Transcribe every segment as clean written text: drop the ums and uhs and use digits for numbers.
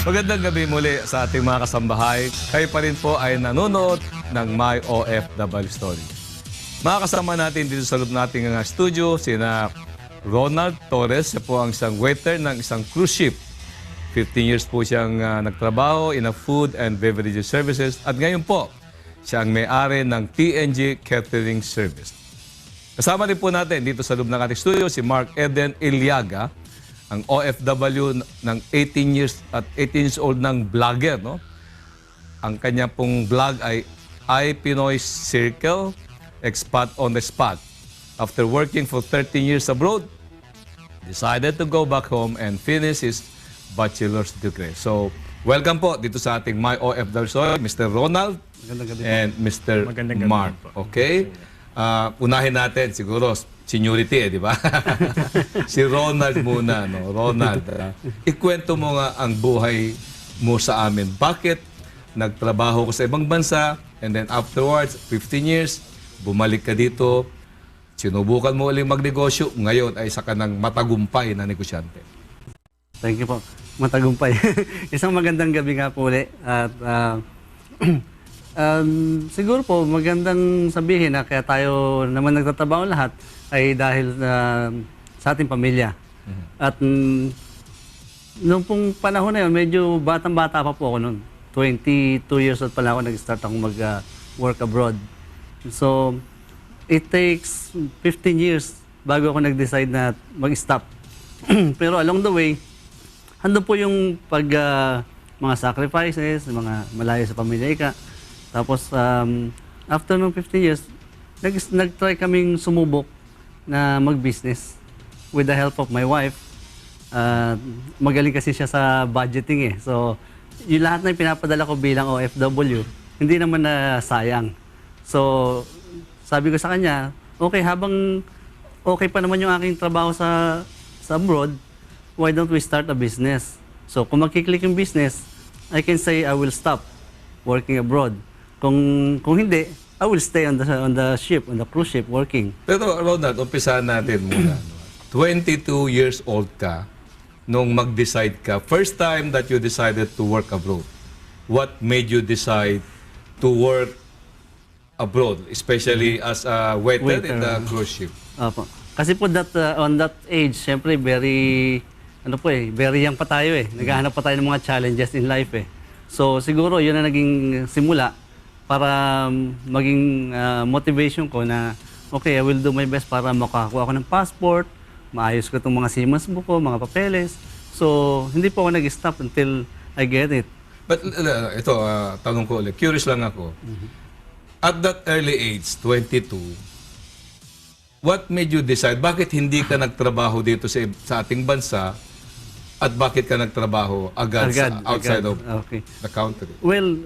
Magandang gabi muli sa ating mga kasambahay. Kayo pa rin po ay nanonood ng My OFW Story. Mga kasama natin dito sa loob nating studio, sina Ronald Torres, siya po ang isang waiter ng isang cruise ship. 15 years po siyang nagtrabaho in a food and beverage services at ngayon po, siya ang may-ari ng TNG Catering Service. Kasama rin po natin dito sa loob ng ating studio si Mark Eden Iliaga, ang OFW ng 18 years at 18 years old ng vlogger, no? Ang kanya pong vlog ay I Pinoy Circle, Expat on the Spot. After working for 13 years abroad, decided to go back home and finish his bachelor's degree. So, welcome po dito sa ating My OFW Story, Mr. Ronald and Mr. Mark. Okay? Unahin natin siguro seniority, di ba? Si Ronald muna, no? Ronald, ikwento mo nga ang buhay mo sa amin. Bakit nagtrabaho ko sa ibang bansa and then afterwards, 15 years, bumalik ka dito, sinubukan mo uling magnegosyo, ngayon ay isa ka ng matagumpay na negosyante. Thank you po. Matagumpay. Isang magandang gabi nga po ulit. At siguro po magandang sabihin na kaya tayo naman nagtatrabaho lahat ay dahil sa ating pamilya. At noong pong panahon na yun, medyo batang-bata pa po ako noon. 22 years old pala ako nag-start akong mag-work abroad. So, it takes 15 years bago ako nag-decide na mag-stop. Pero along the way, handun po yung mga sacrifices, mga malayo sa pamilya ika. Tapos, after ng 15 years, nag-try kaming sumubok na mag-business with the help of my wife. Magaling kasi siya sa budgeting eh. So, yung lahat na pinapadala ko bilang OFW, hindi naman na sayang. So, sabi ko sa kanya, okay, habang okay pa naman yung aking trabaho sa abroad, why don't we start a business? So, kung magkiklik yung business, I can say I will stop working abroad. Kung hindi, I will stay on the ship, on the cruise ship, working. Pero Ronald, umpisahan natin muna. 22 years old ka nung mag-decide ka. First time that you decided to work abroad. What made you decide to work abroad, especially as a waiter in the cruise ship? Opo. Kasi po on that age, syempre very young pa tayo eh. Naghahanap pa tayo ng mga challenges in life eh. So siguro yun na naging simula para maging motivation ko na okay, I will do my best para makakuha ako ng passport, maayos ko itong mga Siemens book ko, mga papeles. So, hindi po ako nag-stop until I get it. But ito, tanong ko ulit, curious lang ako. At that early age, 22, what made you decide? Bakit hindi ka nagtrabaho dito sa ating bansa at bakit ka nagtrabaho agad outside of the country? Well,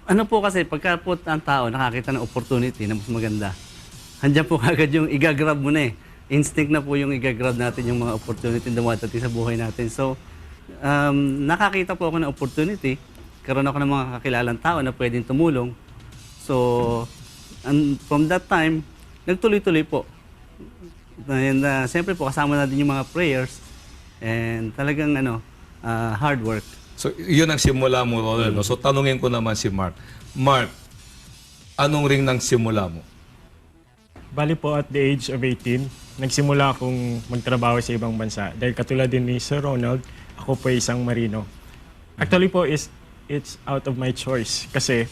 ano po kasi, pagka po ang tao nakakita ng opportunity na mas maganda, handyan po agad yung igagrab mo na eh. Instinct na po yung igagrab natin yung mga opportunity na dumadating sa buhay natin. So, nakakita po ako ng opportunity, karoon ako ng mga kakilalang tao na pwedeng tumulong. So, and from that time, nagtuloy-tuloy po. And siyempre po, kasama natin yung mga prayers and talagang hard work. So, yun ang simula mo, Ronald. No? So, tanungin ko naman si Mark. Mark, anong ring ng simula mo? Bali po at the age of 18, nagsimula akong magtrabaho sa ibang bansa. Dahil katulad din ni Sir Ronald, ako po ay isang marino. Actually po, it's out of my choice. Kasi,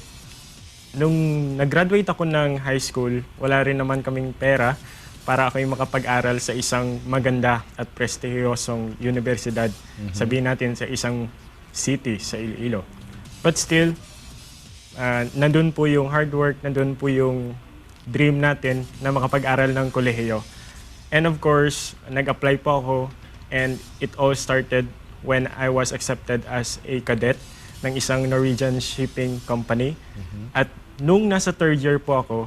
nung nag-graduate ako ng high school, wala rin naman kaming pera para ako'y makapag-aral sa isang maganda at prestihiyosong universidad. Sabihin natin sa isang city sa Iloilo. But still, nandun po yung hard work, nandun po yung dream natin na makapag-aral ng kolehiyo. And of course, nag-apply po ako and it all started when I was accepted as a cadet ng isang Norwegian shipping company. At nung nasa third year po ako,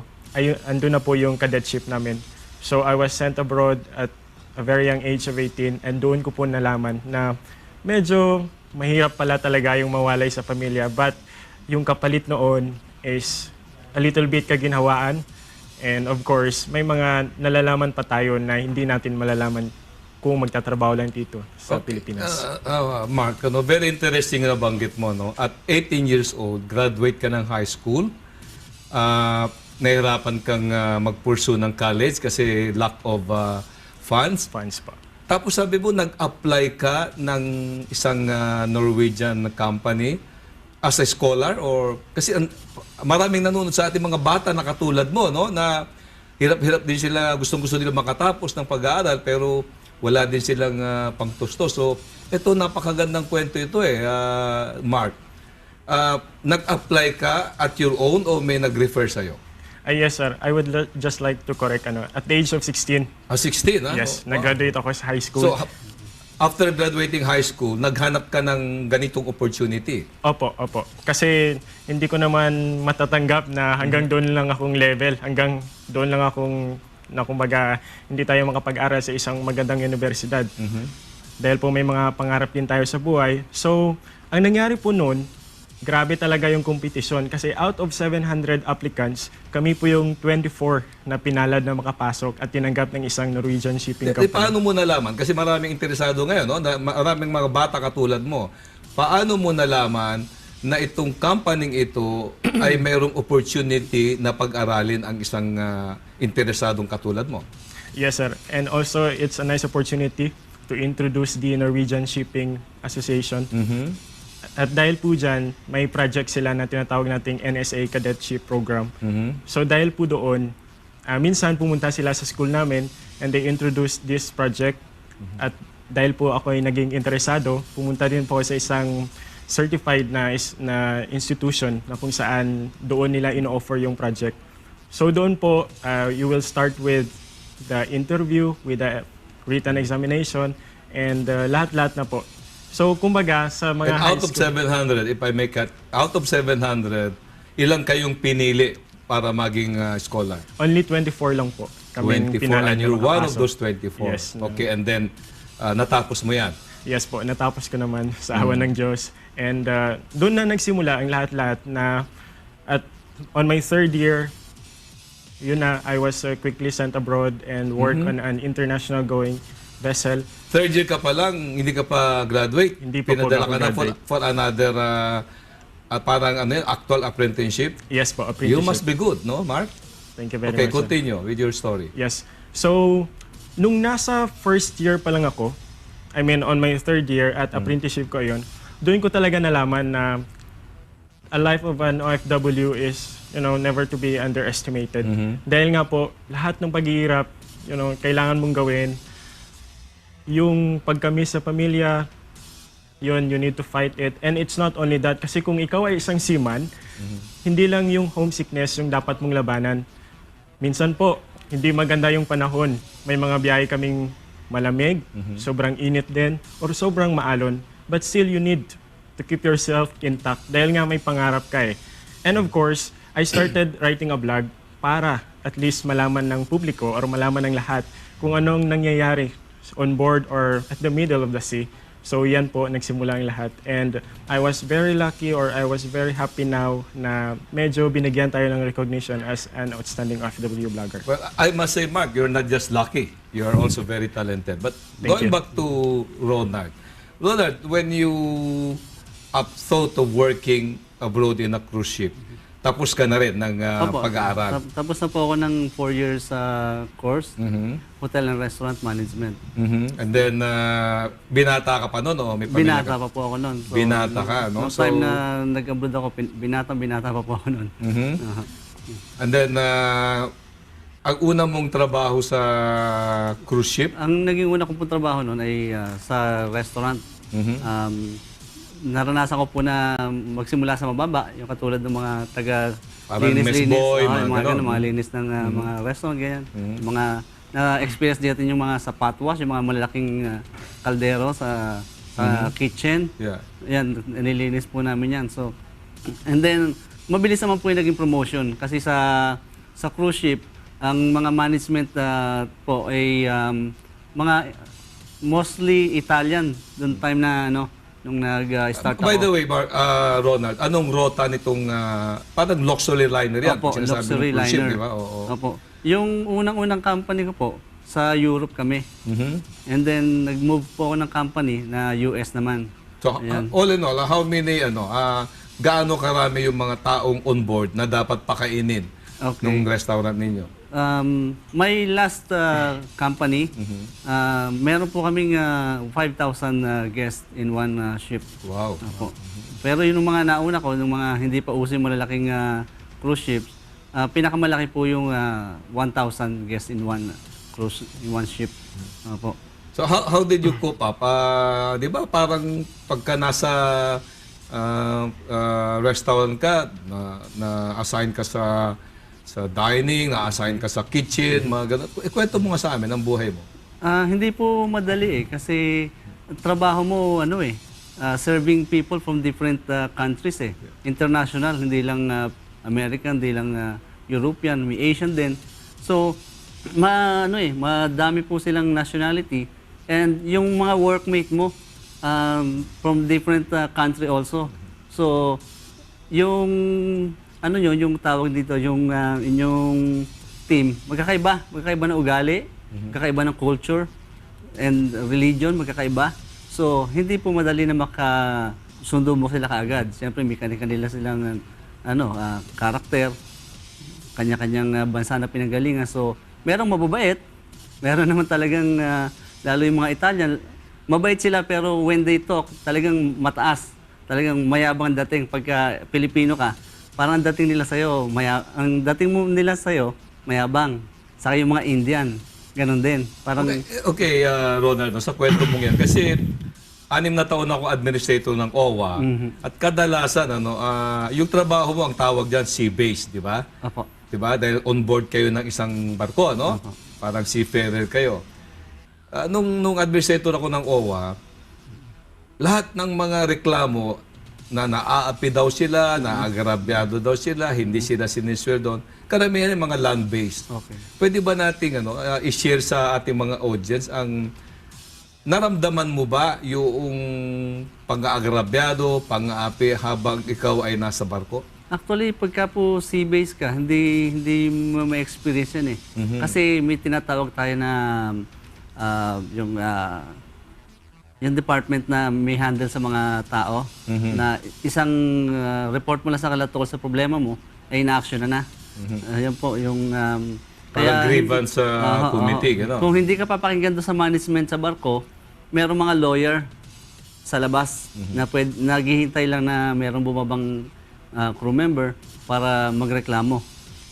andun na po yung cadetship namin. So I was sent abroad at a very young age of 18 and doon ko po nalaman na medyo mahirap pala talaga yung mawalay sa pamilya. But yung kapalit noon is a little bit kaginhawaan. And of course, may mga nalalaman pa tayo na hindi natin malalaman kung magtatrabaho lang dito sa Pilipinas. Mark, very interesting na banggit mo. No? At 18 years old, graduate ka ng high school. Nahirapan kang mag-pursue ng college kasi lack of funds. Funds pa. Tapos sabi mo, nag-apply ka ng isang Norwegian company as a scholar? Or kasi maraming nanonood sa ating mga bata na katulad mo, no? Na hirap-hirap din sila, gustong-gusto nila makatapos ng pag-aaral pero wala din silang pangtustos. So, ito napakagandang kwento ito Mark. Nag-apply ka at your own o may nag-refer sa'yo? Yes, sir. I would just like to correct, at the age of 16, 16, ha? yes, Wow. nag-graduate ako sa high school. So, after graduating high school, naghanap ka ng ganitong opportunity? Opo. Kasi hindi ko naman matatanggap na hanggang doon lang akong level, hanggang doon lang akong, na kumbaga, hindi tayo makapag-aral sa isang magandang universidad. Dahil po may mga pangarap din tayo sa buhay. So, ang nangyari po noon, grabe talaga yung kompetisyon. Kasi out of 700 applicants, kami po yung 24 na pinalad na makapasok at tinanggap ng isang Norwegian shipping company. Paano mo nalaman? Kasi maraming interesado ngayon, no? Maraming mga bata katulad mo. Paano mo nalaman na itong company ito ay mayroong opportunity na pag-aralin ang isang interesadong katulad mo? Yes, sir. And also, it's a nice opportunity to introduce the Norwegian Shipping Association. At dahil po dyan, may project sila na tinatawag nating NSA Cadetship Program. So dahil po doon, minsan pumunta sila sa school namin and they introduced this project. At dahil po ako ay naging interesado, pumunta din po sa isang certified na institution na kung saan doon nila in-offer yung project. So doon po, you will start with the interview, with the written examination, and lahat-lahat na po. So kumbaga sa mga And high out of school, 700, if I may cut, out of 700, ilang kayong pinili para maging scholar? only 24 lang po. 24, pinalad and na you're one of makapasok. those 24. Yes. Okay, and then natapos mo yan. Yes po, natapos ko naman sa awa ng Diyos. And doon na nagsimula ang lahat-lahat na at on my third year, yun na, I was quickly sent abroad and work on an international going vessel. Third year ka pa lang, hindi ka pa graduate. Hindi pa po Pinadala ako ka na graduate. for another parang actual apprenticeship. Yes po, apprenticeship. You must be good, no, Mark? Thank you very Okay, much, sir. continue with your story. Yes. So, nung nasa first year pa lang ako, I mean on my third year at apprenticeship ko yon, doon ko talaga nalaman na a life of an OFW is, never to be underestimated. Dahil nga po, lahat ng paghihirap, kailangan mong gawin. Yung pagkamis sa pamilya, you need to fight it. And it's not only that, kasi kung ikaw ay isang seaman, hindi lang yung homesickness yung dapat mong labanan. Minsan po, hindi maganda yung panahon. May mga biyahe kaming malamig, sobrang init din, or sobrang maalon. But still, you need to keep yourself intact dahil nga may pangarap ka eh. And of course, I started writing a blog para at least malaman ng publiko or malaman ng lahat kung anong nangyayari on board or at the middle of the sea. So yan po, nagsimula ang lahat. And I was very lucky or I was very happy now na medyo binigyan tayo ng recognition as an outstanding OFW blogger. Well, I must say, Mark, you're not just lucky. You are also very talented. But Thank going you. back to Ronald, when you thought of working abroad in a cruise ship, tapos ka na rin ng Opo, pag-aaral. Tapos na po ako ng 4 years course, Hotel and Restaurant Management. And then, binata ka pa noon o may pamilya Binata ka? pa po ako noon. So, Binata ka, no? Nung time na nag-abroad ako, binata pa po ako noon. And then, ang una mong trabaho sa cruise ship? Ang naging una kong po trabaho noon ay sa restaurant. Naranasan ko po na magsimula sa mababa, yung katulad ng mga Parang taga-linis-linis. messboy, Oo, mga yung mga ganon. ganun, mga linis ng mga restaurant, ganyan. Mga na-experience natin yung mga sapat wash, yung mga malalaking kaldero sa kitchen. Yeah. Yan, nililinis po namin yan. So, and then, mabilis naman po yung naging promotion. Kasi sa cruise ship, ang mga management po ay mga mostly Italian. Doon time na, nung nag-start ako. By the way, Ronald, anong rota nitong parang luxury liner yan? Opo, Sinasabi ng luxury cruise ship, liner. di ba? Oo. Opo. Yung unang-unang company ko po, sa Europe kami. Mhm. And then nag-move po ako ng company na US naman. So, all in all, how many, gaano karami yung mga taong on board na dapat pakainin Okay. ng restaurant ninyo? My last company, meron po kaming 5,000 guests in one ship. Wow. Opo. Pero yung mga nauna ko, yung mga hindi pa uso yung malalaking cruise ships, pinakamalaki po yung 1,000 guests in one cruise, in one ship. Opo. So, how did you cope up? Di ba parang pagka nasa restaurant ka, na-assign ka sa dining, na-assign ka sa kitchen, mga ganun. Ikwento mo nga sa amin ang buhay mo. Hindi po madali kasi trabaho mo serving people from different countries International, hindi lang American, hindi lang European, may Asian din. So, madami po silang nationality and yung mga workmate mo from different country also. So, yung yung tawag dito, yung inyong team, magkakaiba ng ugali, magkakaiba ng culture and religion, magkakaiba. So, hindi po madali na makasundo mo sila kaagad. Siyempre, may kanila silang karakter, kanya-kanyang bansa na pinanggalingan. So, merong mababait, meron naman talagang, lalo yung mga Italian, mabait sila pero when they talk, talagang mataas, talagang mayabang ang dating. Pagka Pilipino ka, parang ang dating nila sa'yo, ang dating mo nila sa'yo, mayabang. Saka yung mga Indian, ganun din. Parang, Okay, Ronald, sa kwento mong yan, kasi 6 na taon ako administrator ng OWA at kadalasan, yung trabaho mo, ang tawag dyan, sea-based, di ba? Opo. Di ba? Dahil on board kayo ng isang barko, no? Parang seafarer kayo. Nung administrator ako ng OWA, lahat ng mga reklamo na naaapi daw sila, naagrabyado daw sila, hindi sila sinisweldo, karamihan yung mga land-based. Okay. Pwede ba nating i-share sa ating mga audience ang naramdaman mo ba yung pang-aagrabyado, pang-aapi habang ikaw ay nasa barko? Actually, pagka po sea-based ka, hindi mo ma-experience yan Kasi may tinatawag tayo na yung department na may handle sa mga tao na isang report mo lang sa kanila tungkol sa problema mo ay na-action na. Yan po yung Parang grievance committee, gano'n. Kung hindi ka papakinggan doon sa management sa barko, merong mga lawyer sa labas na naghihintay lang na merong bumabang crew member para magreklamo.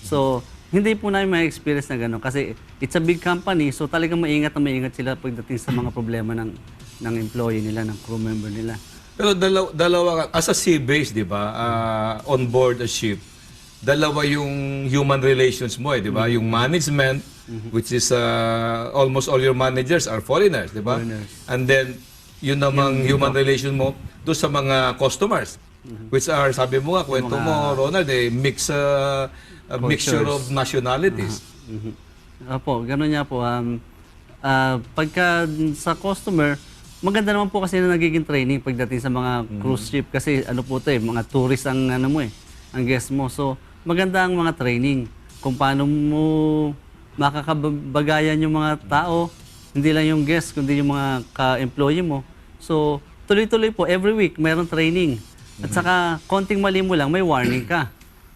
So, hindi po namin may experience na gano'n kasi it's a big company, so talagang maingat sila pagdating sa mga problema ng employee nila, ng crew member nila. Pero dalawa, as a sea-based, di ba, on board a ship, dalawa yung human relations mo, di ba? Yung management, which is almost all your managers are foreigners, di ba? And then, yun namang human relation mo doon sa mga customers, which are, sabi mo nga, kwento mo, Ronald, mixture of nationalities. Opo, gano'n nga po. Pagka sa customer, maganda naman po kasi na nagiging training pagdating sa mga cruise ship kasi mga tourist ang ang guest mo. So, maganda ang mga training kung paano mo makakabagayan yung mga tao, hindi lang yung guest, kundi yung mga ka-employee mo. So, tuloy-tuloy po, every week, mayroong training. At saka, konting mali mo lang, may warning ka.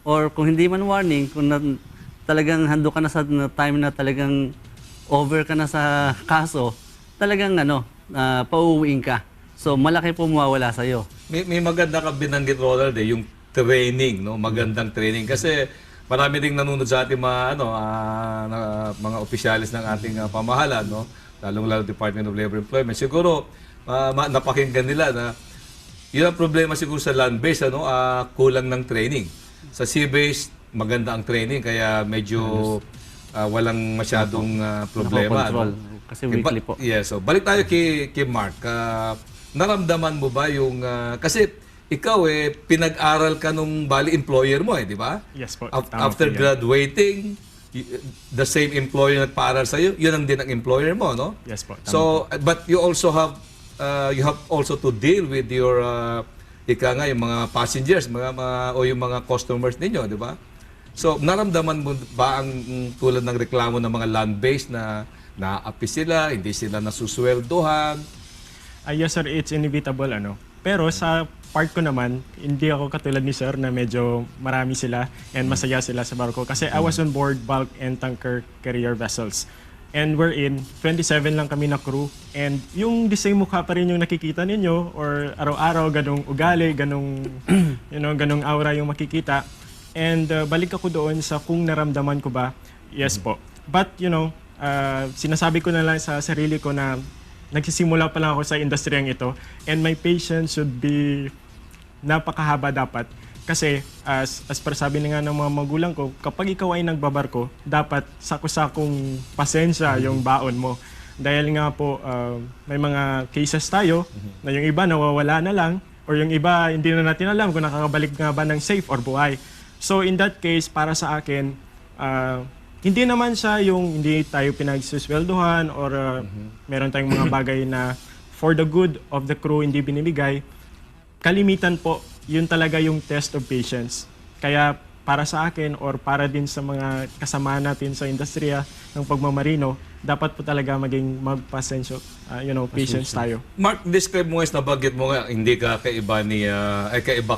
Or kung hindi man warning, kung talagang hando ka na sa time na talagang over ka na sa kaso, talagang pauuwiin ka. So, malaki po mawawala sa'yo. May maganda ka binanggit, Ronald, yung training, no? Magandang training. Kasi marami ding nanonood sa ating mga opisyalis ng ating pamahalaan, no? Lalong-lalo Department of Labor and Employment. Siguro, napakinggan nila na yun ang problema siguro sa land-based, kulang ng training. Sa sea-based, maganda ang training, kaya medyo walang masyadong problema. Kasi weekly po. Yes, so balik tayo kay Mark. Naramdaman mo ba yung kasi ikaw pinag-aral ka nung bali employer mo di ba? Yes po. After graduating, the same employer na nagpaaral sa iyo, yun ang din ang employer mo, no? Yes po. So, but you also have also to deal with your yung mga passengers, o yung mga customers ninyo, di ba? So, naramdaman mo ba ang tulad ng reklamo ng mga land-based na Naapi sila, hindi sila nasusweldohan. Yes sir, it's inevitable ano. Pero sa part ko naman, hindi ako katulad ni sir na medyo marami sila and masaya sila sa barko. Kasi I was on board bulk and tanker carrier vessels. And we're in, 27 lang kami na crew. And yung the same mukha pa rin yung nakikita ninyo or araw-araw, ganong ugali, ganong, ganong aura yung makikita. And balik ako doon sa kung naramdaman ko ba, yes po. But sinasabi ko na lang sa sarili ko na nagsisimula pa lang ako sa industriyang ito and my patience should be napakahaba dapat. Kasi as per sabi nga ng mga magulang ko, kapag ikaw ay nagbabarko, dapat sako-sakong pasensya yung baon mo. Dahil nga po may mga cases tayo na yung iba nawawala na lang or yung iba hindi na natin alam kung nakakabalik nga ba ng safe or buhay. So in that case, para sa akin, hindi naman siya yung hindi tayo pinagsusweldohan or meron tayong mga bagay na for the good of the crew hindi binibigay. Kalimitan po, yun talaga yung test of patience. Kaya para sa akin or para din sa mga kasama natin sa industriya ng pagmamarino, dapat po talaga maging magpasensyo, patience tayo. Mark, describe mo nga, nabanggit mo nga, hindi ka kaiba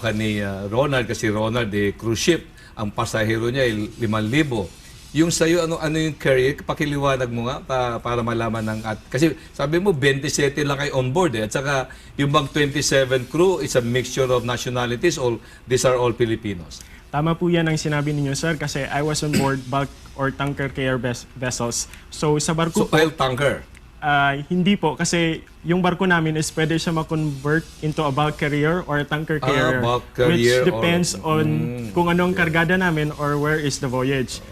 ka ni Ronald kasi Ronald, cruise ship. Ang pasahero niya ay 5,000. Yung sa'yo, ano yung career? Pakiliwanag mo nga para malaman ng kasi sabi mo, 27 lang kayo on board At saka yung bang 27 crew is a mixture of nationalities or these are all Filipinos? Tama po yan ang sinabi ninyo, sir, kasi I was on board bulk or tanker carrier vessels. So sa barko So oil tanker? Hindi po, kasi yung barko namin is pwede siya ma-convert into a bulk carrier or a tanker carrier. Bulk carrier which depends on kung anong kargada namin or where is the voyage.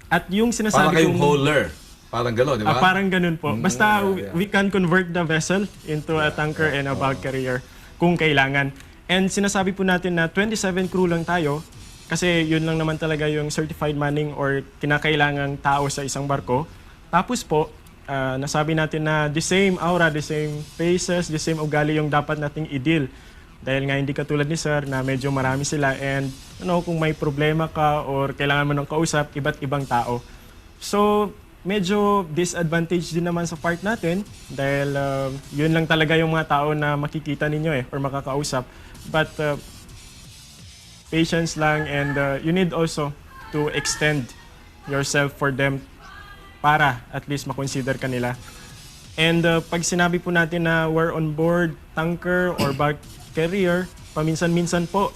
At yung sinasabi parang kayong hauler. Parang gano'n, di ba? Parang ganun po. Basta we can convert the vessel into a tanker and a bulk carrier kung kailangan. And sinasabi po natin na 27 crew lang tayo kasi yun lang naman talaga yung certified manning or kinakailangang tao sa isang barko. Tapos po, nasabi natin na the same aura, the same faces, the same ugali yung dapat nating i-deal. Dahil nga hindi katulad ni sir na medyo marami sila and kung may problema ka or kailangan mo ng kausap, iba't ibang tao. So, medyo disadvantage din naman sa part natin dahil yun lang talaga yung mga tao na makikita ninyo or makakausap. But patience lang and you need also to extend yourself for them para at least makonsider ka nila. And pag sinabi po natin na we're on board tanker or bulk carrier, paminsan-minsan po,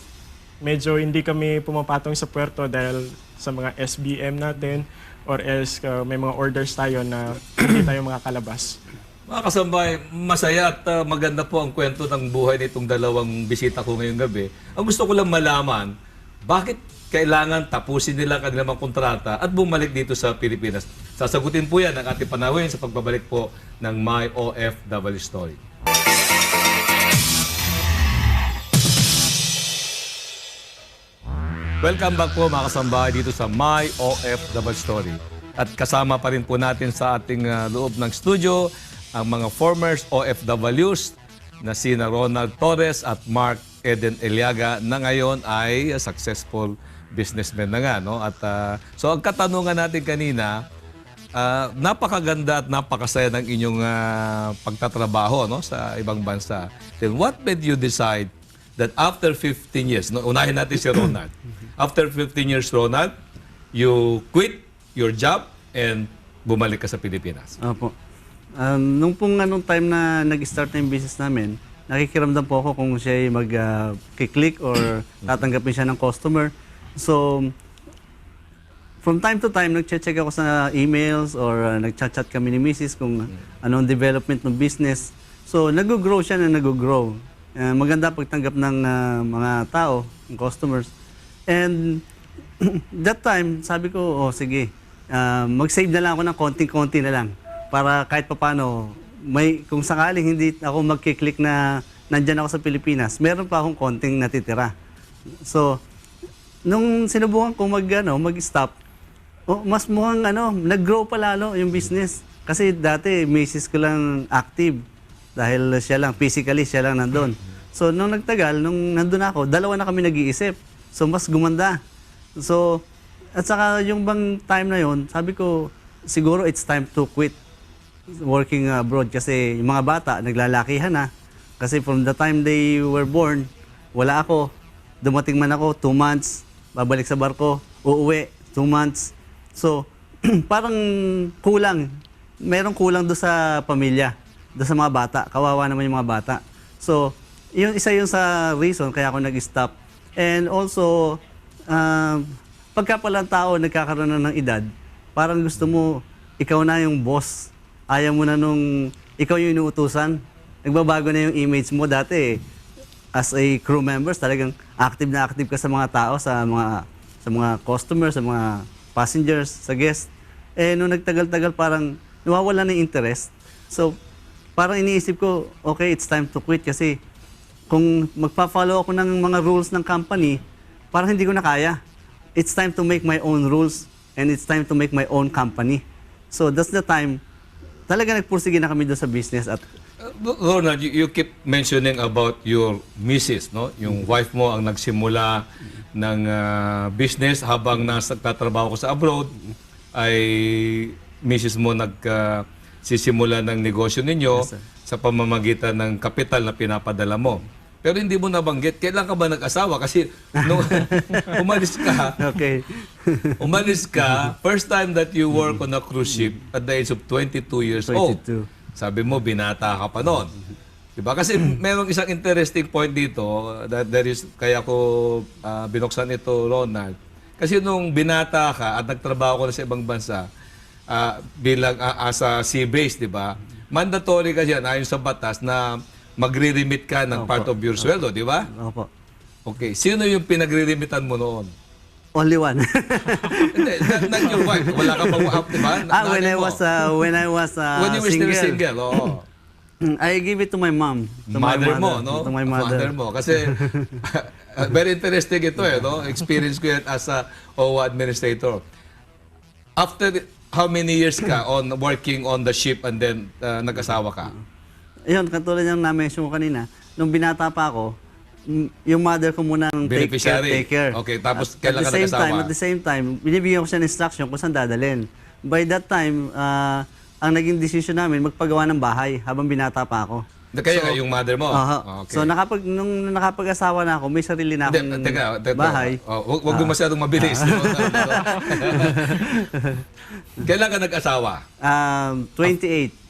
medyo hindi kami pumapatong sa puerto dahil sa mga SBM natin or else may mga orders tayo na hindi tayo makakalabas. Mga kasambay, masaya at maganda po ang kwento ng buhay nitong dalawang bisita ko ngayong gabi. Ang gusto ko lang malaman, bakit kailangan tapusin nila ang kanilang mga kontrata at bumalik dito sa Pilipinas? Sasagutin po yan ang ating panahon sa pagbabalik po ng My OFW Story. Welcome back po mga kasambahay dito sa My OFW Story. At kasama pa rin po natin sa ating loob ng studio ang mga former OFWs na sina Ronald Torres at Mark Eden Eliaga na ngayon ay successful businessmen na nga. No? At, so ang katanungan natin kanina, napakaganda at napakasaya ng inyong pagtatrabaho sa ibang bansa. Then what made you decide that after 15 years, unahin natin si Ronald. After 15 years, Ronald, you quit your job and bumalik ka sa Pilipinas. Opo. Nung time na nag-start na yung business namin, nakikiramdam po ako kung siya ay mag-click or tatanggapin siya ng customer. So, from time to time, nag-check ako sa emails or nag-chat kami ni Mrs. kung anong development ng business. So, nag-grow siya na nag-grow. Maganda pagtanggap ng mga tao, ng customers. And that time, sabi ko, sige, mag-save na lang ako ng konting-konti na lang. Para kahit paano, kung sakaling hindi ako mag-click na nandyan ako sa Pilipinas, meron pa akong konting natitira. So, nung sinubukan ko mag-stop, mas mukhang nag-grow pa lalo yung business. Kasi dati, misis ko lang active. Dahil siya lang, physically, siya lang nandun. So, nung nagtagal, nung nandun ako, dalawa na kami nag-iisip. So, mas gumanda. So, at saka yung bang time na yon, sabi ko, siguro it's time to quit. working abroad kasi yung mga bata naglalakihan na. Kasi from the time they were born, wala ako. Dumating man ako, 2 months, babalik sa barko, uuwi, 2 months. So, parang kulang. Merong kulang doon sa pamilya, doon sa mga bata. Kawawa naman yung mga bata. So, isa yun sa reason kaya ako nag-stop. And also, pagka palang tao nagkakaroon na ng edad, parang gusto mo, ikaw na yung boss. Ayaw mo na nung ikaw yung inuutusan. Nagbabago na yung image mo dati. As a crew members, talagang active na active ka sa mga tao, sa mga customers, sa mga passengers, sa guests. Eh, nung nagtagal-tagal, parang nawawala na yung interest. So, parang iniisip ko, okay, it's time to quit kasi kung magpa-follow ako ng mga rules ng company, parang hindi ko na kaya. It's time to make my own rules and it's time to make my own company. So, that's the time, talaga nagpursige na kami doon sa business at Ronald, you keep mentioning about your missus, no? Yung wife mo ang nagsimula ng business habang nagtatrabaho ko sa abroad, ay missus mo nagsisimula ng negosyo ninyo sa pamamagitan ng kapital na pinapadala mo. Pero hindi mo nabanggit, kailan ka ba nag-asawa? Kasi nung umalis ka, okay. umalis ka, first time that you work on a cruise ship at the age of 22 years old. 22. Sabi mo, binata ka pa noon. Diba? Kasi merong isang interesting point dito, that there is, kaya ko binuksan ito, Ronald. Kasi nung binata ka at nagtrabaho ko na sa ibang bansa, bilang as a sea base, di ba? Mandatory ka yan, ayon sa batas, na magre-remit ka ng part of your sweldo, di ba? Opo. Okay. Sino yung pinagre-remitan mo noon? Only one. Hindi, not your wife. Wala ka pang up, di ba? when I was when you were still single, oo. I give it to my mom. To Mother my mo, no? To my mother. Mo. Kasi, very interesting ito no? Experience ko yan as a OWA administrator. After how many years ka on working on the ship and then nag-asawa ka? Ayun, katulad yung na-mention ko kanina, nung binata pa ako, yung mother ko muna ng take care. Okay, tapos At kailan ka nag-asawa? At the same time, binibigyan ko siya ng instruction kung saan dadalhin. By that time, ang naging decision namin, magpagawa ng bahay habang binata pa ako. Kaya yung mother mo? Okay. So, nung nakapag-asawa na ako, may sarili na akong bahay. Huwag mo masyadong mabilis. Kailan ka nag-asawa? 28.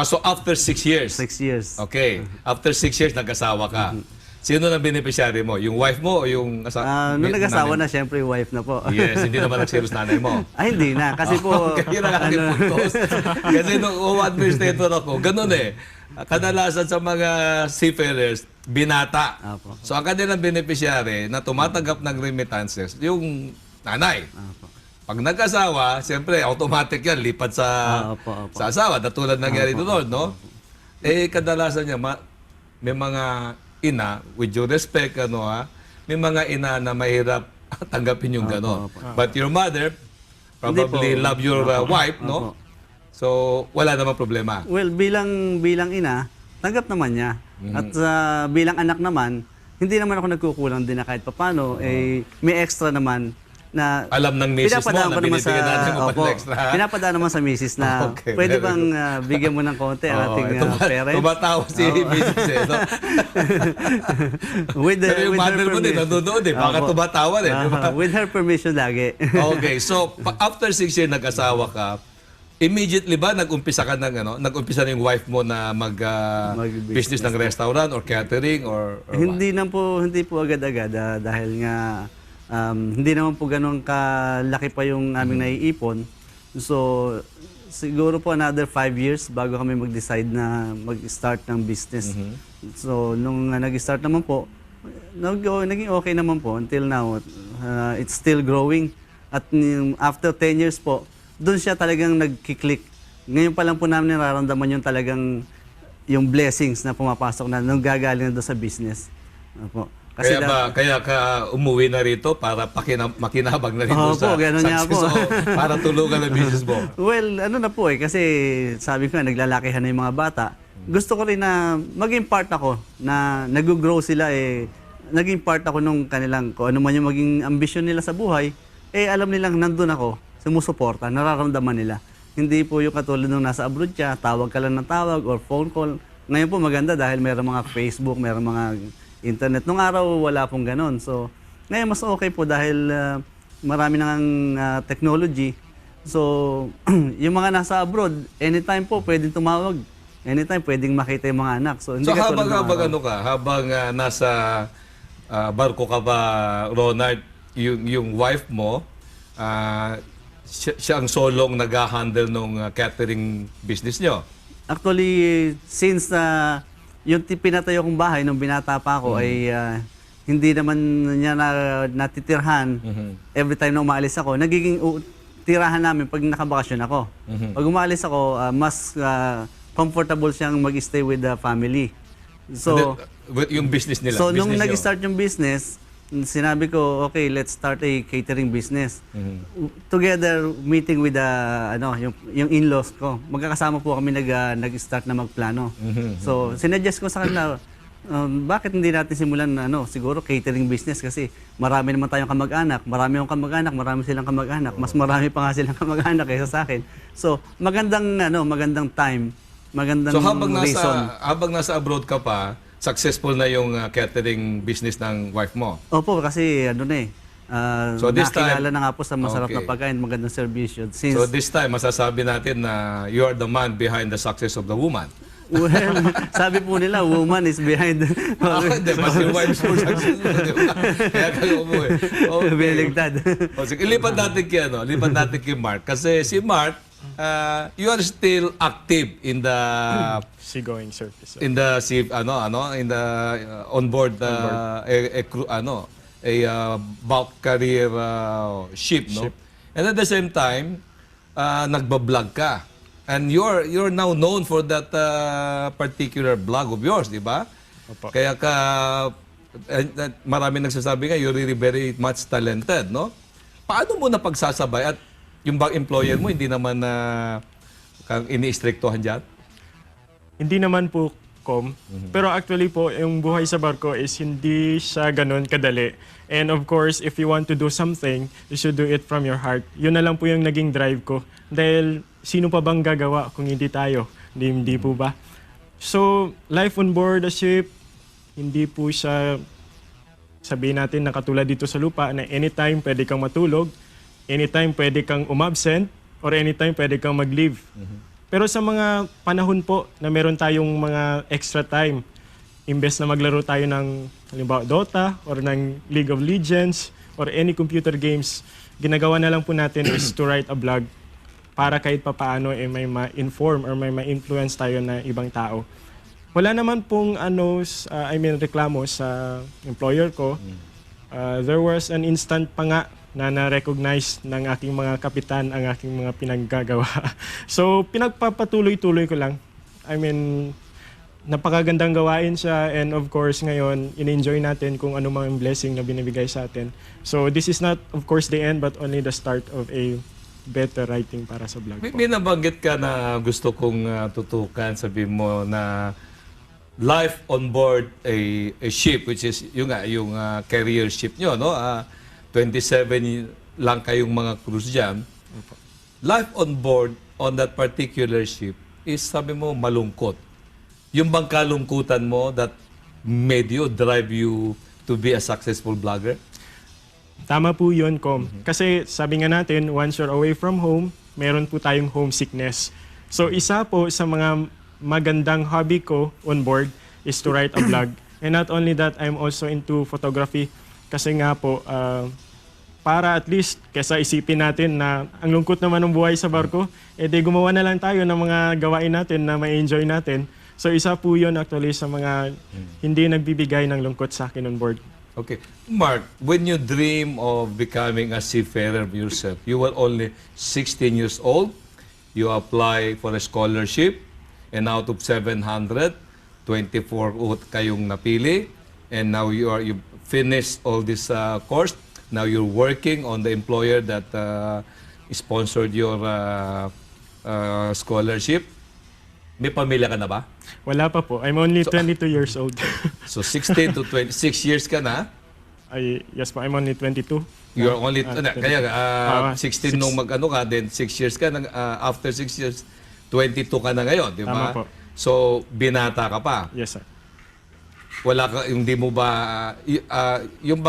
So, after 6 years? 6 years. Okay. After 6 years, nag-asawa ka. Sino na beneficiary mo? Yung wife mo o yung nung nag-asawa na, syempre yung wife na po. Yes, hindi naman nagselos nanay mo. Ay, hindi na. Kasi po... Kaya na puntos. Kasi nung administrator ako, ganun eh. Kadalasan sa mga seafarers, binata. Apo. So, ang kanilang beneficiary na tumatanggap ng remittances, yung nanay. Apo. Pag nag-asawa, siyempre, automatic yan, lipat sa asawa. Natulad nangyari doon, no? Eh, kadalasan niya, may mga ina, with due respect, may mga ina na mahirap tanggapin yung gano'n. But your mother probably love your wife, no? So, wala namang problema. Well, bilang ina, tanggap naman niya. At bilang anak naman, hindi naman ako nagkukulang din na kahit papano. May extra naman na alam ng misis mo na binibigyan natin mo pa extra. Pinapadaan naman sa misis na pwede bang bigyan mo ng konti ang ating parents. Tumatawa si misis eh. No? Pero yung mother mo din, nanonood eh. Baka tumatawa eh. With her permission lagi. Okay, so after 6 years nag-asawa ka, immediately ba nag-umpisa ka ng nag-umpisa na yung wife mo na mag-business ng restaurant or catering or hindi po agad-agad dahil nga hindi naman po ganun kalaki pa yung aming naiipon. So, siguro po another 5 years bago kami mag-decide na mag-start ng business. So, nung nag-start naman po, naging okay naman po until now. It's still growing. At after 10 years po, doon siya talagang nag-click. Ngayon pa lang po namin nararamdaman yung talagang yung blessings na pumapasok na nung gagaling na doon sa business. Opo. Kasi kaya ka umuwi na rito para makinabang na rito sa success para tulungan ang business mo? Well, ano na po kasi sabi ko nga, naglalakihan na yung mga bata. Gusto ko rin na maging part ako, na nag-grow sila naging part ako nung kanilang, kung ano man yung maging ambisyon nila sa buhay, alam nilang nandun ako, sumusuporta, nararamdaman nila. Hindi po yung katulad nung nasa abroad siya, tawag ka lang ng tawag or phone call. Ngayon po maganda dahil meron mga Facebook, meron mga internet. Nung araw wala pong ganun. So ngayon mas okay po dahil marami nang technology. So yung mga nasa abroad, anytime po pwedeng tumawag. Anytime pwedeng makita yung mga anak. So hindi So katulad nung habang araw. ano ka, habang nasa barko ka ba, Ronald, yung wife mo, siya ang solong nag-handle ng catering business nyo. Actually, since yung pinatayo kong bahay nung binata pa ako ay hindi naman niya natitirhan every time na umalis ako. Nagiging tirahan namin pag nakabakasyon ako. Pag umalis ako, mas comfortable siyang mag-stay with the family. So, Yung business nila. so nung business nyo. nag-start yung business, sinabi ko, okay, let's start a catering business. Together, meeting with yung in-laws ko. Magkakasama po kami nag-start na magplano. So, sinuggest ko sa kanila, bakit hindi natin simulan siguro catering business kasi marami naman tayong kamag-anak, marami silang kamag-anak, mas marami pa nga silang kamag-anak kaysa sa akin. So, magandang time, magandang So reason. habang nasa abroad ka pa, successful na yung catering business ng wife mo. Opo, kasi So this nakilala time- na nga po sa masarap na Okay. pagkain, magandang serbisyo. Since, So this time, masasabi natin na you are the man behind the success of the woman. well, sabi po nila, woman is behind. Hindi, but your wife is more successful. Di ba? Kaya kayo umuwi. Okay. Biniligtad. O, sige, lipat natin kay Mark. Kasi si Mark, you are still active in the Seagoing service. on board bulk carrier ship, no? And at the same time, nagba-vlog ka. And you're now known for that particular vlog of yours, di ba? Opo. Kaya marami nagsasabi nga, you're really very much talented, no? Paano mo napagsasabay at yung bang employer mo hindi naman kang ini-strictohan dyan? Hindi naman po, Com. Pero actually po, yung buhay sa barko is hindi siya ganun kadali. And of course, if you want to do something, you should do it from your heart. Yun na lang po yung naging drive ko. Dahil sino pa bang gagawa kung hindi tayo? Hindi po ba? So, life on board a ship, hindi po siya, sabihin natin na katulad dito sa lupa, na anytime pwede kang matulog, anytime pwede kang umabsent, or anytime pwede kang mag-leave. Pero sa mga panahon po na meron tayong mga extra time, imbes na maglaro tayo ng halimbawa Dota or ng League of Legends or any computer games, ginagawa na lang po natin is to write a blog para kahit papaano may ma-inform or may ma-influence tayo na ibang tao. Wala naman pong reklamo sa employer ko. There was an instant pa nga na na-recognize ng aking mga kapitan ang aking mga pinaggagawa. So, pinagpapatuloy-tuloy ko lang. Napakagandang gawain siya and of course ngayon, in-enjoy natin kung ano mang blessing na binibigay sa atin. So, this is not of course the end but only the start of a better writing para sa blog po. May nabanggit ka na gusto kong tutukan, sabi mo na life on board a ship, which is yung carrier ship nyo, no? 27 lang kayong mga cruise dyan. Life on board on that particular ship is, sabi mo, malungkot. Yung bang kalungkutan mo that made you, drive you to be a successful vlogger? Tama po yun, Com. Kasi sabi nga natin, once you're away from home, meron po tayong homesickness. So isa po sa mga magandang hobby ko on board is to write a blog. And not only that, I'm also into photography. Kasi nga po, para at least, kesa isipin natin na ang lungkot naman ng buhay sa barko, gumawa na lang tayo ng mga gawain natin na ma-enjoy natin. So isa po yun actually sa mga hindi nagbibigay ng lungkot sa akin on board. Okay. Mark, when you dream of becoming a seafarer yourself, you were only 16 years old. You apply for a scholarship and out of 700, 24 kayong napili. And now you finished all this course. Now you're working on the employer that sponsored your scholarship. May pamilya ka na ba? Wala pa po. I'm only 22 years old. So 16 to 26 years ka na. Yes po, I'm only 22. You're only, kaya 16 nung 6. mag-ano ka, then 6 years ka, after 6 years, 22 ka na ngayon, di ba? Tama po. So, binata ka pa. Yes, sir. Wala ka, hindi mo ba, yung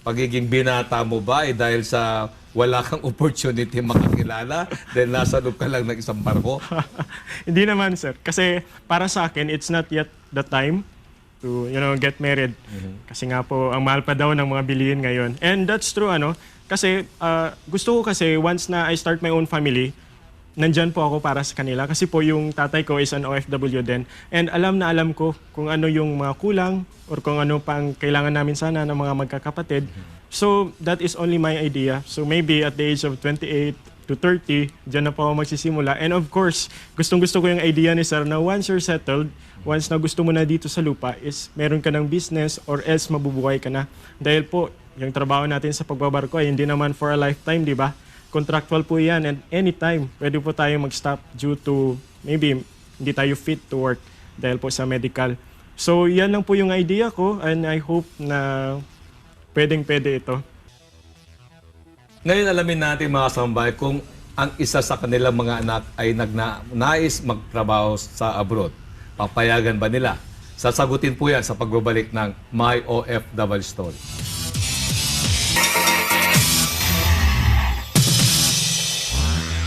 pagiging binata mo ba ay dahil sa wala kang opportunity makakilala dahil nasa loob ka lang ng isang barko? Hindi naman, sir. Kasi para sa akin, it's not yet the time to, get married. Kasi nga po, ang mahal pa daw ng mga bilihin ngayon. And that's true, Kasi gusto ko kasi once na I start my own family, nandyan po ako para sa kanila. Kasi po yung tatay ko is an OFW din. And alam na alam ko kung ano yung mga kulang or kung ano pang kailangan namin sana ng mga magkakapatid. So that is only my idea. So maybe at the age of 28 to 30, dyan na po ako magsisimula. And of course, gustong-gusto ko yung idea ni Sir na once you're settled, once na gusto mo na dito sa lupa, is meron ka ng business or else mabubuhay ka na. Dahil po, yung trabaho natin sa pagbabarko ay hindi naman for a lifetime, di ba? Contractual po yan and anytime pwede po tayo mag-stop due to maybe hindi tayo fit to work dahil po sa medical. So yan lang po yung idea ko and I hope na pwedeng-pwede ito. Ngayon alamin natin mga kasambay kung ang isa sa kanilang mga anak ay nais magtrabaho sa abroad. Papayagan ba nila? Sasagutin po yan sa pagbabalik ng My OFW Story.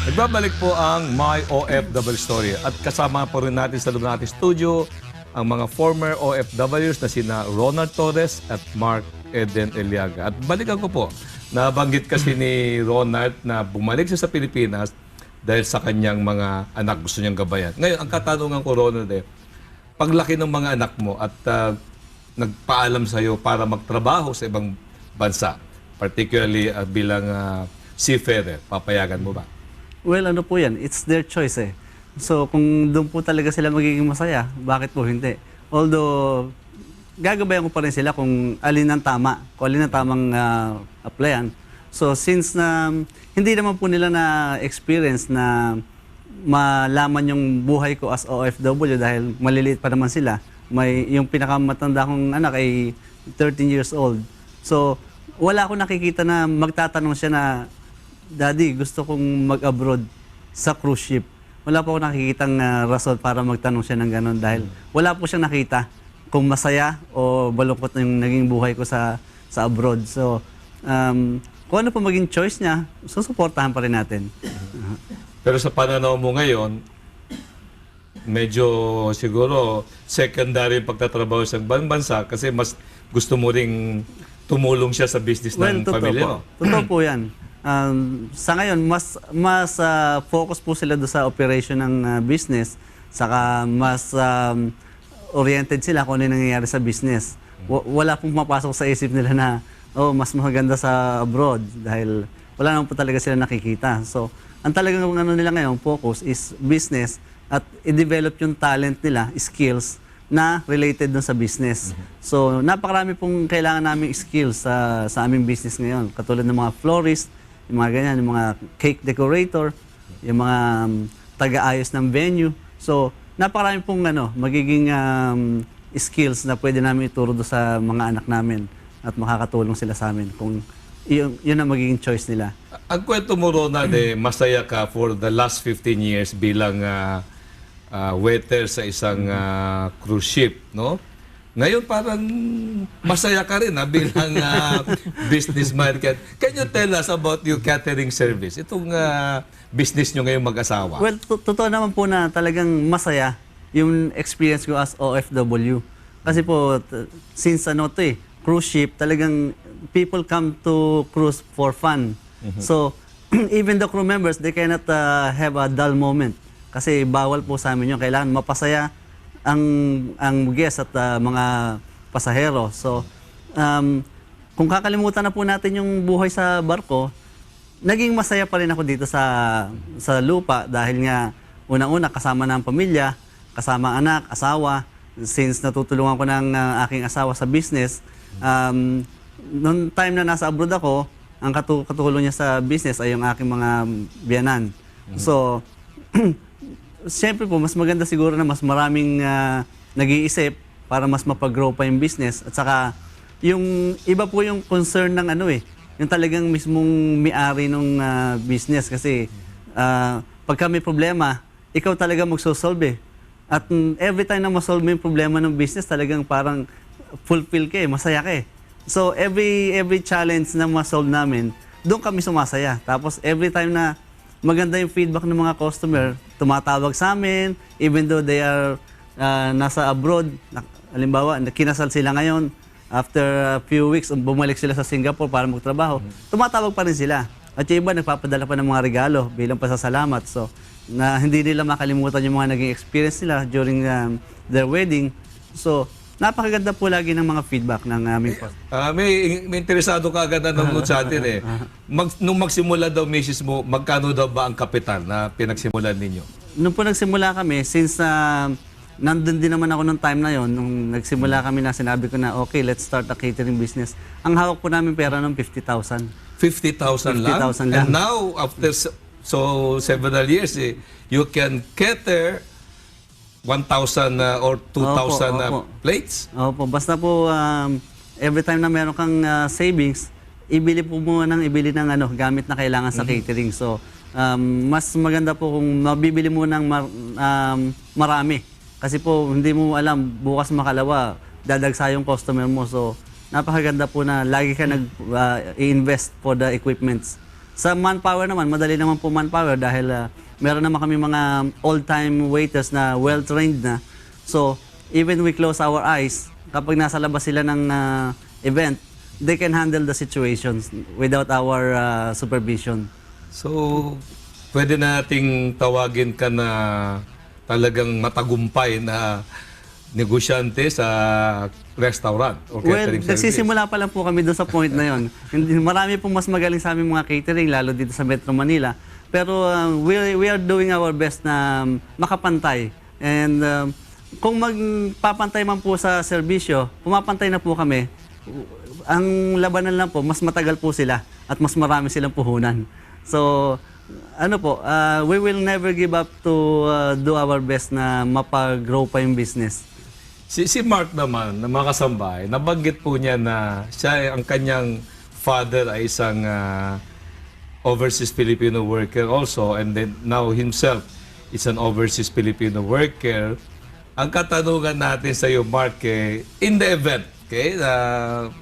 Nagbabalik po ang My OFW Story at kasama po rin natin sa loob natin studio ang mga former OFWs na sina Ronald Torres at Mark Eden Eliaga. At balikan ko po, nabanggit kasi ni Ronald na bumalik siya sa Pilipinas dahil sa kanyang mga anak gusto niyang gabayan. Ngayon, ang katanungan ko, Ronald, paglaki ng mga anak mo at nagpaalam sa iyo para magtrabaho sa ibang bansa, particularly bilang seafarer, papayagan mo ba? Well, ano po yan? It's their choice eh. So, kung doon po talaga sila magiging masaya, bakit po hindi? Although, gagabayan ko pa rin sila kung alin ang tama, kung alin ang tamang applyan. So, since na hindi naman po nila na-experience na malaman yung buhay ko as OFW dahil maliliit pa naman sila, yung pinakamatanda kong anak ay 13 years old. So, wala akong nakikita na magtatanong siya na, Daddy, gusto kong mag-abroad sa cruise ship. Wala po akong nakikitang rason para magtanong siya ng gano'n dahil wala po siyang nakita kung masaya o balungkot na yung naging buhay ko sa abroad. So, kung ano po maging choice niya, susuportahan pa rin natin. Pero sa pananaw mo ngayon, medyo siguro secondary yung pagtatrabaho sa ibang bansa kasi mas gusto mo ring tumulong siya sa business ng pamilya mo. Totoo po yan. Sa ngayon, mas focus po sila doon sa operation ng business, saka mas oriented sila kung ano yung nangyayari sa business. Wala pong mapasok sa isip nila na, mas maganda sa abroad dahil wala naman po talaga sila nakikita. So, ang talagang ano nila ngayon, focus is business at i-develop yung talent nila, skills, na related dun sa business. So, napakarami pong kailangan naming skills sa aming business ngayon. Katulad ng mga florist, yung mga ganyan, yung mga cake decorator, yung mga taga-ayos ng venue. So, napakarami pong magiging skills na pwede namin ituro doon sa mga anak namin at makakatulong sila sa amin kung yun ang magiging choice nila. Ang kwento mo, Ronald, masaya ka for the last 15 years bilang waiter sa isang cruise ship, no? Ngayon parang masaya ka rin bilang businessman. Can you tell us about your catering service? Itong business nyo ngayong mag-asawa. Well, totoo naman po na talagang masaya yung experience ko as OFW. Kasi po, since cruise ship, talagang people come to cruise for fun. So, even the crew members, they cannot have a dull moment. Kasi bawal po sa amin yun. Kailangan mapasaya ang guest at mga pasahero. So, kung kakalimutan na po natin yung buhay sa barko, naging masaya pa rin ako dito sa lupa dahil nga unang-una kasama na ang pamilya, kasama ang anak, asawa. Since natutulungan ko ng aking asawa sa business, noong time na nasa abroad ako, ang katulong niya sa business ay yung aking mga biyanan. So, siyempre po, mas maganda siguro na mas maraming nag-iisip para mas mapag-grow pa yung business. At saka, yung iba po yung concern ng ano yung talagang mismong may-ari ng business kasi pagka may problema, ikaw talaga magsosolve At every time na masolve mo yung problema ng business, talagang parang fulfill ka masaya ka So every challenge na masolve namin, doon kami sumasaya. Tapos every time na maganda yung feedback ng mga customer, tumatawag sa amin, even though they are nasa abroad, halimbawa, kinasal sila ngayon, after a few weeks, bumalik sila sa Singapore para magtrabaho, tumatawag pa rin sila. At yung iba, nagpapadala pa ng mga regalo bilang pasasalamat. So, na hindi nila makalimutan yung mga naging experience nila during their wedding. So, napakaganda po lagi ng mga feedback ng aming may interesado ka agad na nanonood sa atin nung magsimula daw, misis mo, magkano daw ba ang kapital na pinagsimulan ninyo? Nung po nagsimula kami, since nandun din naman ako nung time na yon, nung nagsimula kami na sinabi ko na, okay, let's start a catering business. Ang hawak po namin pera ng 50,000. 50,000 lang? 50,000 lang. And now, after several years, you can cater 1,000 or 2,000 plates? Opo, basta po every time na meron kang savings, ibili po muna ibili ng gamit na kailangan sa catering. So, mas maganda po kung mabibili mo ng marami. Kasi po, hindi mo alam, bukas makalawa, dadagsa yung customer mo. So, napakaganda po na lagi ka nag-invest for the equipments. Sa manpower naman, madali naman po manpower dahil meron naman kami mga all-time waiters na well-trained na. So, even we close our eyes, kapag nasa labas sila ng event, they can handle the situations without our supervision. So, pwede nating tawagin ka na talagang matagumpay na negosyante sa restaurant or catering service? Nagsisimula pa lang po kami doon sa point na yon. Marami pong mas magaling sa aming mga catering, lalo dito sa Metro Manila. Pero we are doing our best na makapantay. And kung magpapantay man po sa serbisyo, pumapantay na po kami. Ang labanan lang po, mas matagal po sila at mas marami silang puhunan. So, we will never give up to do our best na mapag-grow pa yung business. Si Mark naman, na mga kasambahay, nabanggit po niya na siya, ang kanyang father ay isang overseas Filipino worker also, and then now himself is an overseas Filipino worker. Ang katanungan natin sa iyo, Mark, in the event,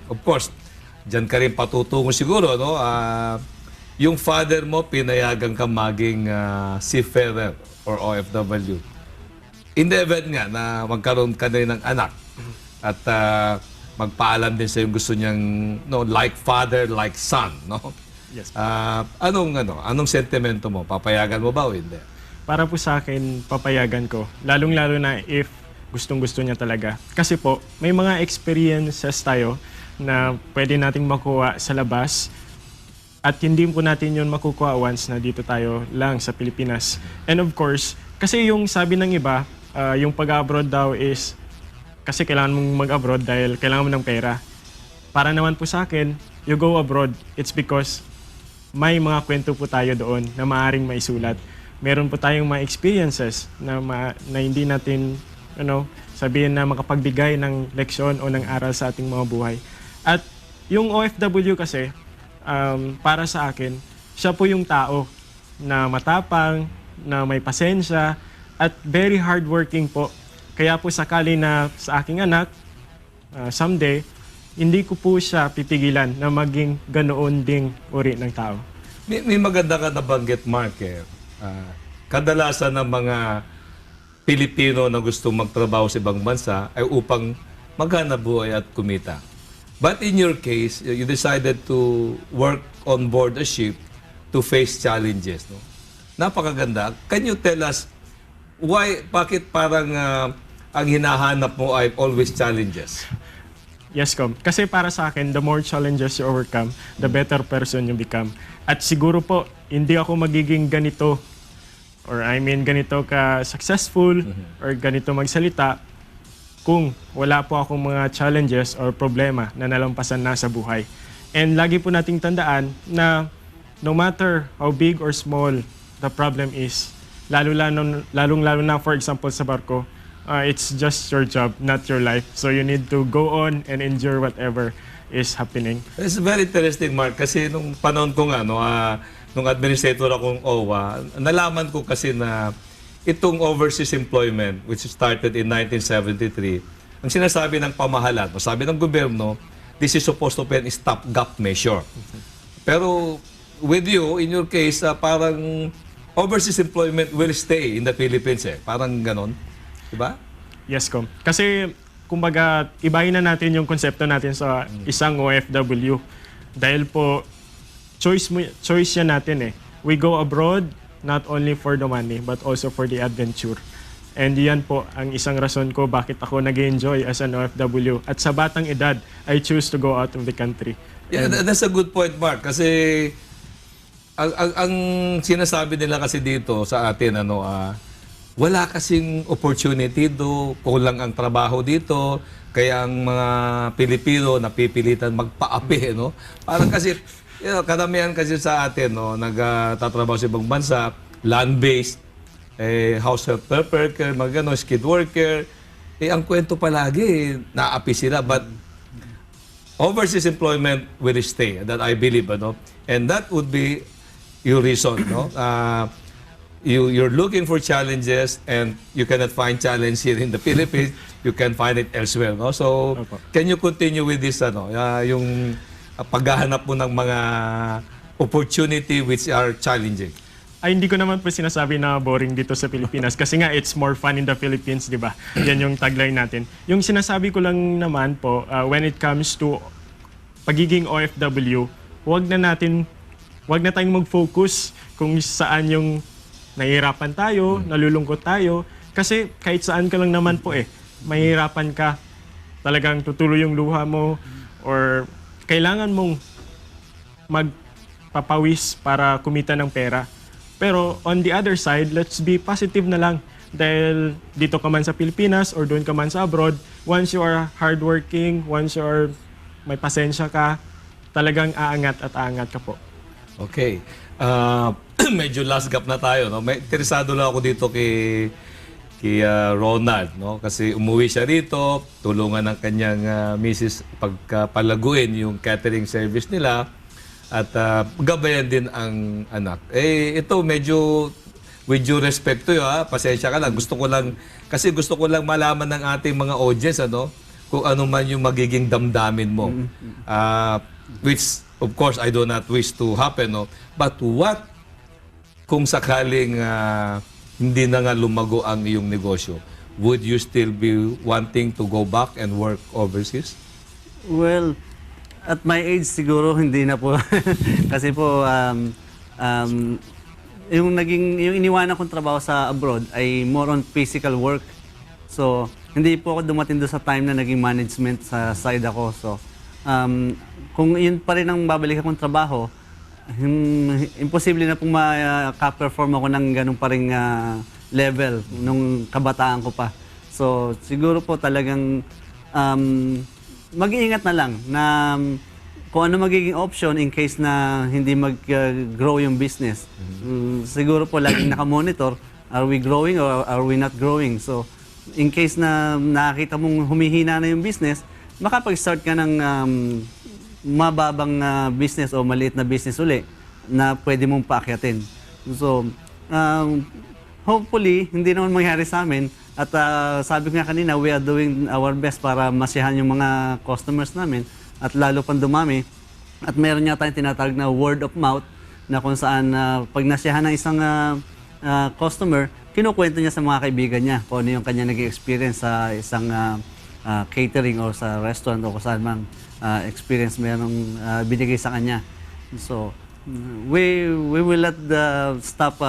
of course, dyan ka rin patutungo siguro, no? Yung father mo, pinayagan ka maging seafarer or OFW. In the event nga na magkaroon ka rin ng anak at magpaalam din sa yung gusto niyang like father, like son, no? Yes. Anong sentimento mo? Papayagan mo ba o hindi? Para po sa akin, papayagan ko. Lalong-lalo na if gustong-gusto niya talaga. Kasi po, may mga experiences tayo na pwede nating makuha sa labas. At hindi po natin yun makukuha once na dito tayo lang sa Pilipinas. And of course, kasi yung sabi ng iba, yung pag-abroad daw is kasi kailangan mong mag-abroad dahil kailangan mo ng pera. Para naman po sa akin, you go abroad, it's because may mga kwento po tayo doon na maaaring maisulat. Meron po tayong mga experiences na hindi natin sabihin na makapagbigay ng leksyon o ng aral sa ating mga buhay. At yung OFW kasi, para sa akin, siya po yung tao na matapang, na may pasensya, at very hardworking po. Kaya po sakali na sa aking anak, someday, hindi ko po siya pipigilan na maging ganoon ding uri ng tao. May maganda ka nabanggit, Mark. Kadalasan ng mga Pilipino na gusto magtrabaho sa ibang bansa ay upang maghanap buhay at kumita. But in your case, you decided to work on board a ship to face challenges. No? Napakaganda. Can you tell us bakit parang ang hinahanap mo ay always challenges? Yes, Com. Kasi para sa akin, the more challenges you overcome, the better person you become. At siguro po, hindi ako magiging ganito ganito ka-successful or ganito magsalita kung wala po akong mga challenges or problema na nalampasan na sa buhay. And lagi po nating tandaan na no matter how big or small the problem is, lalong-lalo na for example sa barko, it's just your job, not your life. So you need to go on and endure whatever is happening. It's very interesting, Mark, kasi nung panahon ko nga, no, nung administrator akong OWA, nalaman ko kasi na itong overseas employment, which started in 1973, ang sinasabi ng pamahalaan, o sabi ng gobyerno, this is supposed to be a stopgap measure. Pero with you, in your case, parang overseas employment will stay in the Philippines eh. Parang ganon. Diba? Yes, Kom. Kasi, kumbaga, ibahin na natin yung konsepto natin sa isang OFW. Dahil po, choice yan natin eh. We go abroad, not only for the money, but also for the adventure. And yan po ang isang rason ko bakit ako nag-enjoy as an OFW. At sa batang edad, I choose to go out of the country. Yeah, that's a good point, Mark. Kasi ang sinasabi nila kasi dito sa atin, wala kasing opportunity do, kulang ang trabaho dito, kaya ang mga Pilipino napipilitan magpaapi, no? Parang kasi, karamihan kasi sa atin, no, nagtatrabaho sa ibang bansa, land-based, house helper, mga gano, skilled worker, ang kwento palagi, naapi sila, but overseas employment will stay, that I believe, and that would be your reason, no? You're looking for challenges and you cannot find challenge here in the Philippines, you can find it elsewhere, no? So, can you continue with this, yung paghahanap mo ng mga opportunity which are challenging? Ay, hindi ko naman po sinasabi na boring dito sa Pilipinas kasi nga it's more fun in the Philippines, di ba? Yan yung tagline natin. Yung sinasabi ko lang naman po, when it comes to pagiging OFW, wag na tayong mag-focus kung saan yung nahihirapan tayo, nalulungkot tayo. Kasi kahit saan ka lang naman po mahihirapan ka. Talagang tutuloy yung luha mo or kailangan mong magpapawis para kumita ng pera. Pero on the other side, let's be positive na lang. Dahil dito ka man sa Pilipinas or doon ka man sa abroad, once you are hardworking, once you are may pasensya ka, talagang aangat at aangat ka po. Okay. Medyo last gap na tayo, no? May interesado lang ako dito kay Ronald, no? Kasi umuwi siya rito, tulungan ng kanyang misis pagpalaguin yung catering service nila at gabayan din ang anak. Ito medyo with due respect to you, pasensya ka lang. Gusto ko lang malaman ng ating mga audience, kung ano man yung magiging damdamin mo. Which of course I do not wish to happen, no? But what kung sakaling hindi na nga lumago ang iyong negosyo, would you still be wanting to go back and work overseas? Well, at my age siguro hindi na po. Kasi po yung iniwanan kong trabaho sa abroad ay more on physical work. So, hindi po ako dumating doon sa time na naging management sa side ako. So, kung yun pa rin ang babalik akong trabaho, imposible na pong maka-perform ako ng ganun pa ring level nung kabataan ko pa. So, siguro po talagang mag-iingat na lang na kung ano magiging option in case na hindi mag-grow yung business. Siguro po laging nakamonitor, are we growing or are we not growing? So, in case na nakakita mong humihina na yung business, makapag-start ka ng mababang business o maliit na business uli na pwede mong paakyatin. So, hopefully, hindi naman mangyari sa amin. At sabi ko nga kanina, we are doing our best para masiyahan yung mga customers namin at lalo pang dumami. At meron nga tayong tinatawag na word of mouth na kung saan pag nasiyahan ng isang customer, kinukwento niya sa mga kaibigan niya kung ano yung kanya naging experience sa isang catering o sa restaurant o kung saan mang experience merong binigay sa kanya. So, we will not stop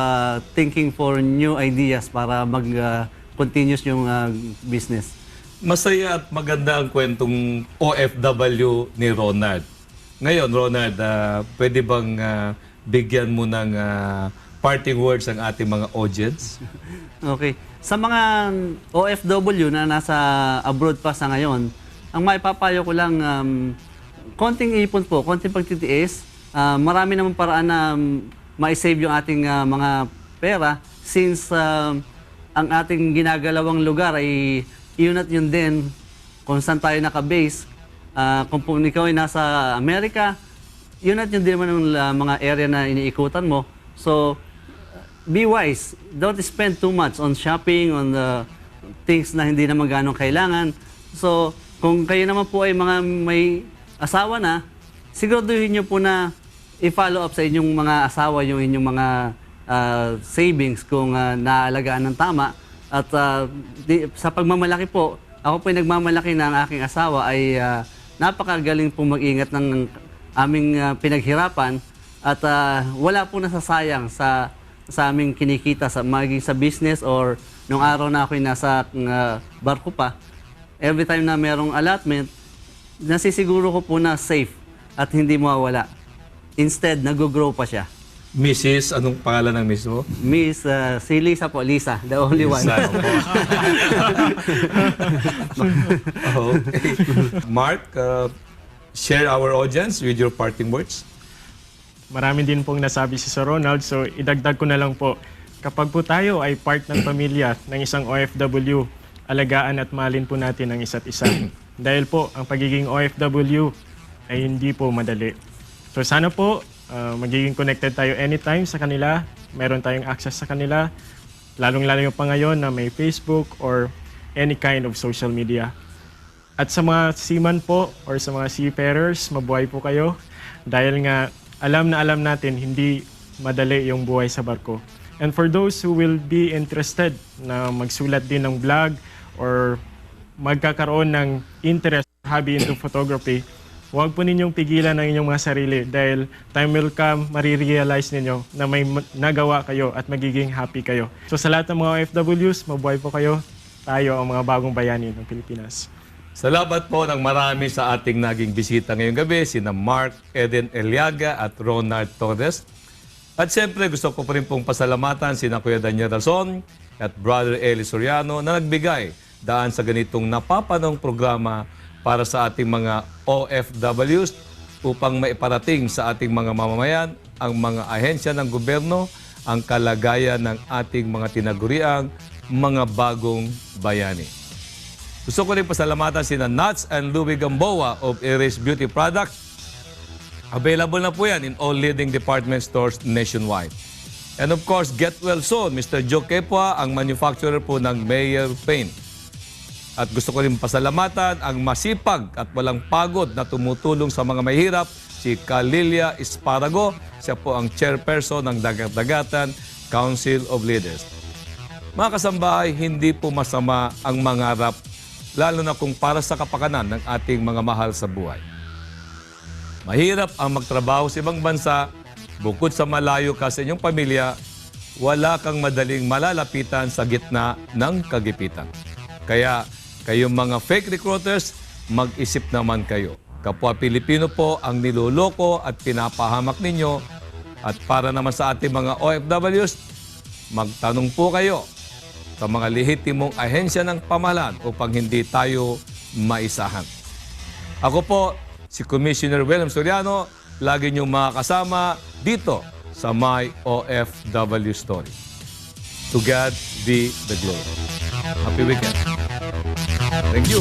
thinking for new ideas para mag-continuous yung business. Masaya at maganda ang kwentong OFW ni Ronald. Ngayon, Ronald, pwede bang bigyan mo ng parting words ang ating mga audience? Okay. Sa mga OFW na nasa abroad pa sa ngayon, ang maipapayo ko lang, konting ipon po, konting pagtitiis. Marami naman paraan na ma-save yung ating mga pera since ang ating ginagalawang lugar ay yun at yun din kung saan tayo naka-base. Kung ikaw ay nasa Amerika, yun at yun din naman ang mga area na iniikutan mo. So, be wise. Don't spend too much on shopping, on the things na hindi naman ganong kailangan. So, kung kayo naman po ay mga may asawa na, siguraduhin nyo po na i-follow up sa inyong mga asawa yung inyong mga savings kung naalagaan ng tama. At sa pagmamalaki po, ako po ay nagmamalaki na ang aking asawa ay napakagaling pong mag-ingat ng aming pinaghirapan at wala po nasasayang sa aming kinikita maging sa business or nung araw na ako'y nasa barko pa. Every time na merong allotment, nasisiguro ko po na safe at hindi mawawala. Instead, nag-grow pa siya. Mrs., anong pangalan ng Miss mo? Miss, si Lisa po, Lisa, the only one. Lisa, okay. Mark, share our audience with your parting words. Marami din pong nasabi si Sir Ronald, so idagdag ko na lang po. Kapag po tayo ay part ng pamilya ng isang OFW, alagaan at mahalin po natin ang isa't isa. Dahil po, ang pagiging OFW ay hindi po madali. So sana po, magiging connected tayo anytime sa kanila, meron tayong access sa kanila, lalong-lalo pa ngayon na may Facebook or any kind of social media. At sa mga seaman po or sa mga seafarers, mabuhay po kayo dahil nga alam na alam natin hindi madali yung buhay sa barko. And for those who will be interested na magsulat din ng blog or magkakaroon ng interest hobby into photography, huwag po ninyong pigilan ang inyong mga sarili dahil time will come, marirealize ninyo na may nagawa kayo at magiging happy kayo. So sa lahat ng mga OFWs, mabuhay po kayo. Tayo ang mga bagong bayani ng Pilipinas. Salamat po ng marami sa ating naging bisita ngayong gabi, sina Mark Eden Eliaga at Ronald Torres. At siyempre gusto ko pa rin pong pasalamatan sina Kuya Daniel Razon at Brother Eli Soriano na nagbigay daan sa ganitong napapanong programa para sa ating mga OFWs upang maiparating sa ating mga mamamayan ang mga ahensya ng gobyerno, ang kalagayan ng ating mga tinaguriang mga bagong bayani. Gusto ko rin pasalamatan sina Nuts and Louie Gamboa of Erase Beauty Products. Available na po yan in all leading department stores nationwide. And of course, get well soon, Mr. Joe Kepwa, ang manufacturer po ng Mayer Paint. At gusto ko rin pasalamatan ang masipag at walang pagod na tumutulong sa mga mahirap, si Calilia Esparago. Siya po ang chairperson ng Dagat-Dagatan Council of Leaders. Mga kasambahay, hindi po masama ang mangarap, lalo na kung para sa kapakanan ng ating mga mahal sa buhay. Mahirap ang magtrabaho sa ibang bansa, bukod sa malayo ka sa inyong pamilya, wala kang madaling malalapitan sa gitna ng kagipitan. Kaya, kayong mga fake recruiters, mag-isip naman kayo. Kapwa Pilipino po ang niloloko at pinapahamak ninyo. At para naman sa ating mga OFWs, magtanong po kayo sa mga lehitimong ahensya ng pamahalaan upang hindi tayo maisahan. Ako po, si Commissioner William Soriano, lagi niyong makakasama dito sa My OFW Story. To God be the glory. Happy weekend. Thank you.